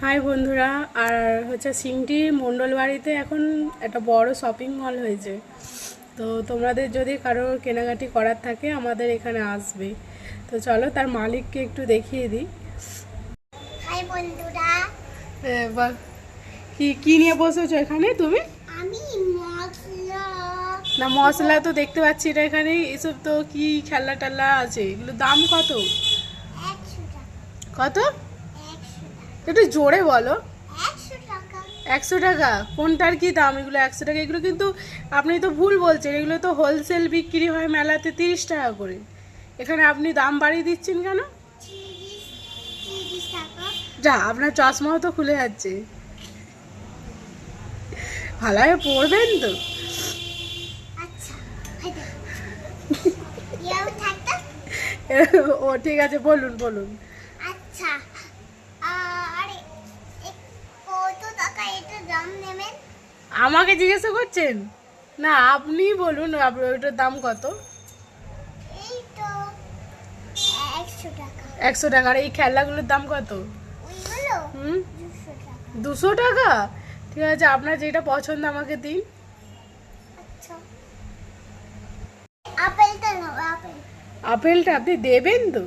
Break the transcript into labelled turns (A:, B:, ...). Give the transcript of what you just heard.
A: High বন্ধুরা। আর হচ্ছে সিংটি মণ্ডল বাড়িতে এখন একটা বড় শপিং মল হয়েছে। তো তোমাদের যদি কারো কেনাকাটি করার থাকে আমাদের এখানে আসবে। তো চলো তার মালিককে একটু দেখিয়ে দিই।
B: হাই বন্ধুরা,
A: বা কি কি নিয়ে বসেছো এখানে তুমি?
B: আমি মশলা
A: না, মশলা তো দেখতে পাচ্ছি এটা এখানে। এসব তো কি খেলনা টেলনা আছে, এগুলোর দাম কত?
B: 100 টাকা।
A: কত?
B: 100 টাকা।
A: একটু জোরে বলো।
B: 100 টাকা।
A: 100 টাকা? কোনটার কি দাম? এগুলো 100 টাকা? এগুলো কিন্তু আপনি তো ভুল বলছেন, এগুলো তো হোলসেল বিক্রি হয় মেলাতে 30 টাকা করে। এখানে আপনি দাম বাড়িয়ে দিচ্ছেন কেন?
B: 30 টাকা।
A: যা, আপনার চশমাও তো খুলে যাচ্ছে। ভালোভাবে পড়বেন তো।
B: আচ্ছা, হয়তো ইয়াও থাকতো।
A: ও ঠিক আছে, বলুন বলুন।
B: আচ্ছা, আরে কত টাকা এটা দাম নেবেন?
A: আমাকে জিজ্ঞাসা করছেন? না, আপনি বলুন আপনার ওইটার দাম কত।
B: এই তো 100 টাকা।
A: 100 টাকা। আর এই খেলনাগুলোর দাম কত?
B: ওইগুলো
A: হুম,
B: 200 টাকা।
A: 200 টাকা? ঠিক আছে, আপনার যেটা পছন্দ আমাকে দিন।
B: আচ্ছা, আপেলটা নাও, আপেল।
A: আপেলটা আপনি দেবেন তো?